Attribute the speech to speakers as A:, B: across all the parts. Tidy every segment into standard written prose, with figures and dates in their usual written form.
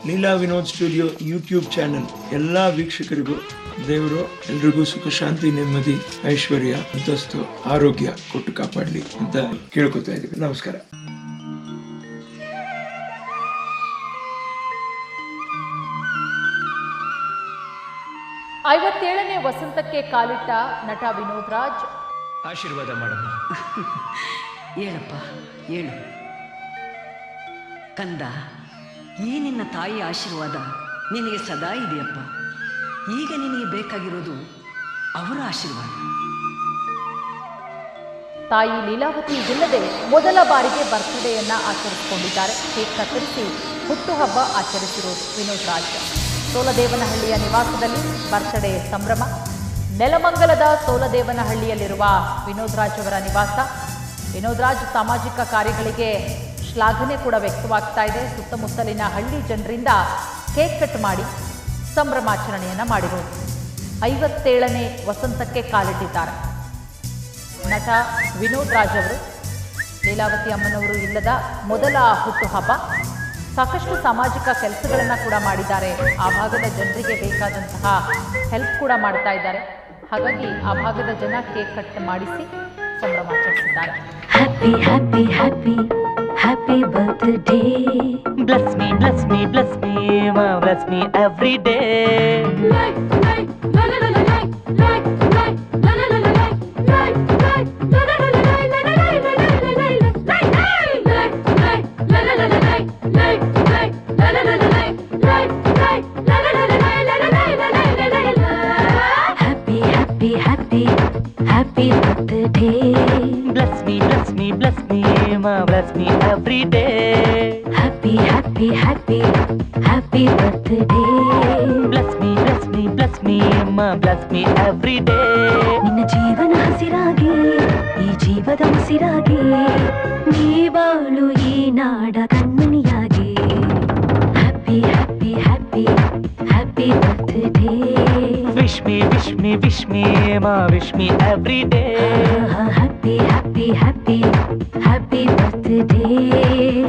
A: Leela Vinod studio YouTube channel ಎಲ್ಲ ವೀಕ್ಷಕರಿಗೂ ದೇವರು ಎಲ್ರಿಗೂ ಸುಖ ಶಾಂತಿ ನೆಮ್ಮದಿ ಐಶ್ವರ್ಯ ಅಂತಸ್ತು ಆರೋಗ್ಯ ಕೊಟ್ಟು ಕಾಪಾಡಲಿ ಅಂತ ಕೇಳ್ಕೊತಾ ಇದ್ದೀವಿ. ನಮಸ್ಕಾರ.
B: ಐವತ್ತೇಳನೇ ವಸಂತಕ್ಕೆ ಕಾಲಿಟ್ಟ ನಟ ವಿನೋದ್ ರಾಜ್.
C: ಆಶೀರ್ವಾದ ಮಾಡಮ್ಮ.
D: ಹೇಳಪ್ಪ ಹೇಳು ಕಂದ, ಈ ನಿನ್ನ ತಾಯಿ ಆಶೀರ್ವಾದ ನಿನಗೆ ಸದಾ ಇದೆಯಪ್ಪ. ಈಗ ನಿನಗೆ ಬೇಕಾಗಿರೋದು ಅವರ ಆಶೀರ್ವಾದ.
B: ತಾಯಿ ಲೀಲಾವತಿ ಇಲ್ಲದೆ ಮೊದಲ ಬಾರಿಗೆ ಬರ್ತ್ಡೇಯನ್ನ ಆಚರಿಸಿಕೊಂಡಿದ್ದಾರೆ. ಕೇಕ್ ಕತ್ತರಿಸಿ ಹುಟ್ಟುಹಬ್ಬ ಆಚರಿಸಿರೋದು ವಿನೋದ್ ರಾಜ್. ಸೋಲದೇವನಹಳ್ಳಿಯ ನಿವಾಸದಲ್ಲಿ ಬರ್ತ್ಡೇ ಸಂಭ್ರಮ. ನೆಲಮಂಗಲದ ಸೋಲದೇವನಹಳ್ಳಿಯಲ್ಲಿರುವ ವಿನೋದ್ ರಾಜ್ ಅವರ ನಿವಾಸ. ವಿನೋದ್ ರಾಜ್ ಸಾಮಾಜಿಕ ಕಾರ್ಯಗಳಿಗೆ ಶ್ಲಾಘನೆ ಕೂಡ ವ್ಯಕ್ತವಾಗ್ತಾ ಇದೆ. ಸುತ್ತಮುತ್ತಲಿನ ಹಳ್ಳಿ ಜನರಿಂದ ಕೇಕ್ ಕಟ್ ಮಾಡಿ ಸಂಭ್ರಮಾಚರಣೆಯನ್ನು ಮಾಡಿರೋದು. 57ನೇ ವಸಂತಕ್ಕೆ ಕಾಲಿಟ್ಟಿದ್ದಾರೆ ನಟ ವಿನೋದ್ ರಾಜ್ ಅವರು. ಲೀಲಾವತಿ ಅಮ್ಮನವರು ಇಲ್ಲದ ಮೊದಲ ಹುಟ್ಟುಹಬ್ಬ. ಸಾಕಷ್ಟು ಸಾಮಾಜಿಕ ಕೆಲಸಗಳನ್ನು ಕೂಡ ಮಾಡಿದ್ದಾರೆ. ಆ ಭಾಗದ ಜನರಿಗೆ ಬೇಕಾದಂತಹ ಹೆಲ್ಪ್ ಕೂಡ ಮಾಡ್ತಾ ಇದ್ದಾರೆ. ಹಾಗಾಗಿ ಆ ಭಾಗದ ಜನ ಕೇಕ್ ಕಟ್ ಮಾಡಿಸಿ ಸಂಭ್ರಮಾಚರಿಸಿದ್ದಾರೆ.
E: Happy happy happy happy birthday.
F: Bless me, bless me, bless me, ma, bless me every day.
E: Happy happy happy happy birthday.
F: Bless me, bless me, bless me, ma, bless me every day.
E: Happy happy happy happy birthday.
F: Bless me, bless me, bless me, ma, bless me every day.
E: ನಿನ್ನ ಜೀವನ ಹಸಿರಾಗಿ ಈ ಜೀವದ ಉಸಿರಾಗಿ ನೀ ಬಾಳು ಈ ನಾಡ ಕಣ್ಮಣಿಯಾಗಿ. Happy happy happy happy birthday.
F: Wish me, wish me, wish me, ma, wish me every day.
E: Happy happy happy happy birthday.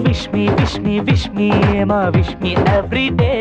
F: Wish me, wish me, wish me, ma, wish me every day.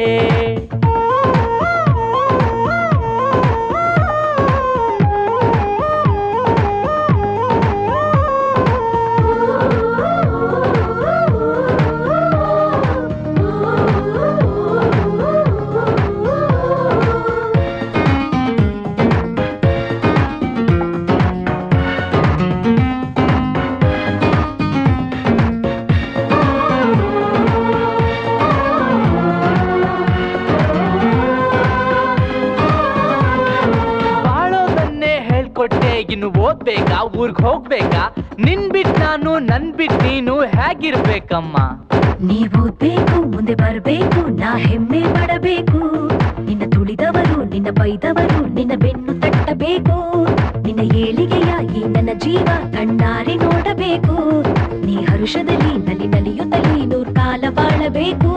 F: ಇನ್ನು ಓದ್ಬೇಕಾ, ಊರ್ಗ್ ಹೋಗ್ಬೇಕಾ, ನಿನ್ ಬಿಟ್ ನಾನು ನನ್ ಬಿಟ್ ನೀನು ಹೇಗಿರ್ಬೇಕಮ್ಮ?
E: ನೀವು ಓದ್ಬೇಕು, ಮುಂದೆ ಬರಬೇಕು, ನಾ ಹೆಮ್ಮೆ ಪಡಬೇಕು. ನಿನ್ನ ತುಳಿದವರು, ನಿನ್ನ ಬೈದವರು, ನಿನ್ನ ಬೆನ್ನು ತಟ್ಟಬೇಕು. ನಿನ್ನ ಏಳಿಗೆಯ ಈ ನನ್ನ ಜೀವ ಕಣ್ಣಾರೆ ನೋಡಬೇಕು. ನೀ ಹರುಷದಲ್ಲಿ ನಲಿ ನಲಿಯುತ್ತಲೇ ನೂರ್ ಕಾಲ ಬಾಳಬೇಕು.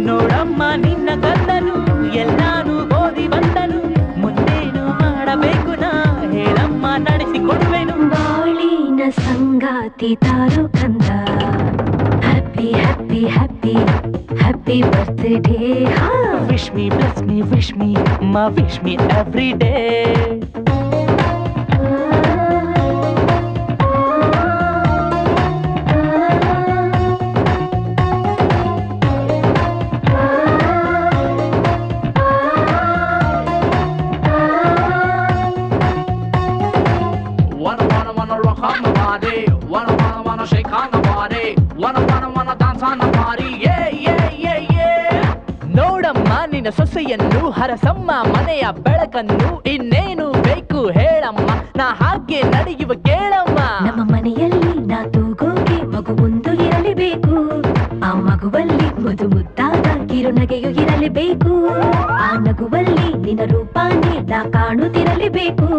F: ನೋಡಮ್ಮ ನಿನ್ನ ಗಂಡನು ಎಲ್ಲಾನು ಓದಿ ಬಂದನು, ಮುಂದೇನು ಮಾಡಬೇಕು ನಾ ಹೇಳಮ್ಮ ನಡೆಸಿಕೊಡುವೆನು.
E: ಬಾಳಿನ ಸಂಗಾತಿ ತಾರು ಕಂದ. Happy happy happy happy birthday.
F: Wish me, bless me, wish me, ma, wish me every day.
C: Wanna rock on the body, wanna shake on the body, wanna dance on the body, yeah yeah yeah yeah.
F: ನೋಡಮ್ಮ ನಿನ್ನ ಸೊಸೆಯನ್ನು, ಹರಸಮ್ಮ ಮನೆಯ ಬೆಳಕನ್ನು, ಇನ್ನೇನು ಬೇಕು ಹೇಳಮ್ಮ, ನಾ ಹಾಗೆ ನಡೆಯುವ ಕೇಳಮ್ಮ.
E: ನಮ್ಮ ಮನೆಯಲ್ಲಿ ನಾ ತೂಗೋಗೆ ಮಗು ಒಂದು ಇರಲೇಬೇಕು. ಆ ಮಗುವಲ್ಲಿ ಮುದು ಮುದ್ದಾದ ಕಿರುನಗೆಯು ಇರಲೇಬೇಕು. ಆ ನಗುವಲ್ಲಿ ನಿನ್ನ ರೂಪಾನೇ ನಾ ಕಾಣುತ್ತಿರಲೇಬೇಕು.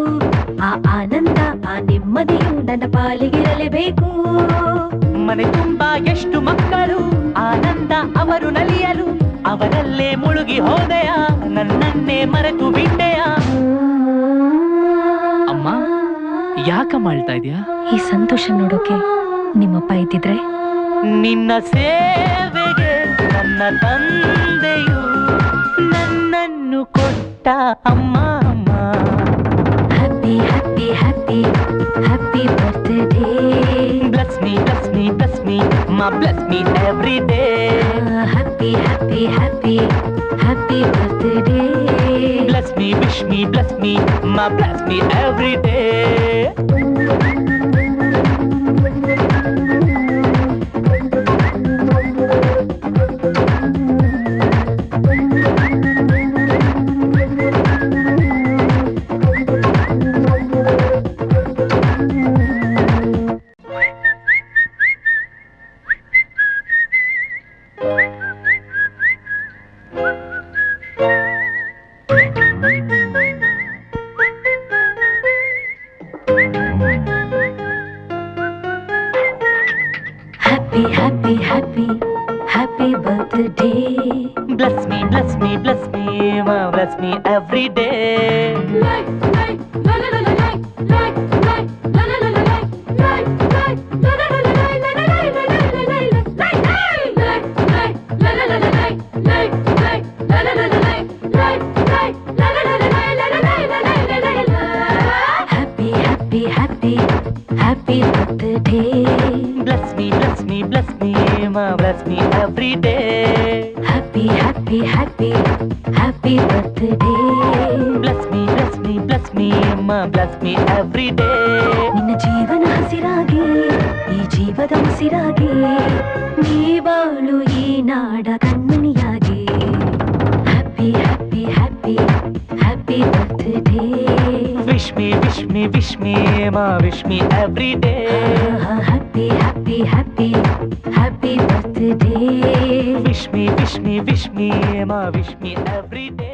E: ಆ ಆನಂದ ಆ ನೆಮ್ಮದಿಯು ನನ್ನ ಪಾಲಿಗಿರಲೇಬೇಕು.
F: ಮನೆ ತುಂಬಾ ಎಷ್ಟು ಮಕ್ಕಳು, ಆನಂದ ಅವರು ನಲಿಯಲು, ಅವರಲ್ಲೇ ಮುಳುಗಿ ಹೋದೆಯ, ನನ್ನನ್ನೇ ಮರೆತು ಬಿಟ್ಟೆಯ. ಅಮ್ಮ ಯಾಕಮ್ಮ ಅಳ್ತಾ ಇದೆಯಾ?
E: ಈ ಸಂತೋಷ ನೋಡೋಕೆ ನಿಮ್ಮಪ್ಪ ಇದ್ದಿದ್ರೆ.
F: ನಿನ್ನ ಸೇವೆಗೆ ನನ್ನ ತಂದೆಯು ನನ್ನನ್ನು ಕೊಟ್ಟ ಅಮ್ಮ ಅಮ್ಮ.
E: Happy happy happy happy birthday.
F: Bless me, bless me, bless me, ma bless me every day.
E: Happy happy happy happy birthday.
F: Bless me, wish me, bless me, ma bless me every day.
E: Happy, happy, happy, happy birthday.
F: Bless me, bless me, bless me, ma bless me every day.
E: Happy, happy, happy, happy birthday.
F: Bless me, bless me, bless me, ma bless me every day.
E: Happy, happy, happy, happy birthday.
F: Bless me, bless me, bless me, ma bless me every day.
E: ನಿನ್ನ ಜೀವನ ಹಸಿರಾಗಿ ಈ ಜೀವದ ಉಸಿರಾಗಿ ನೀ ಬಾಳು ಈ ನಾಡ ಕಣ್ಮಣಿಯಾಗಿ. Happy happy happy happy birthday.
F: Wish me, wish me, wish me, ma wish me every day.
E: Happy happy happy happy birthday.
F: Wish me, wish me, wish me, ma wish me every day.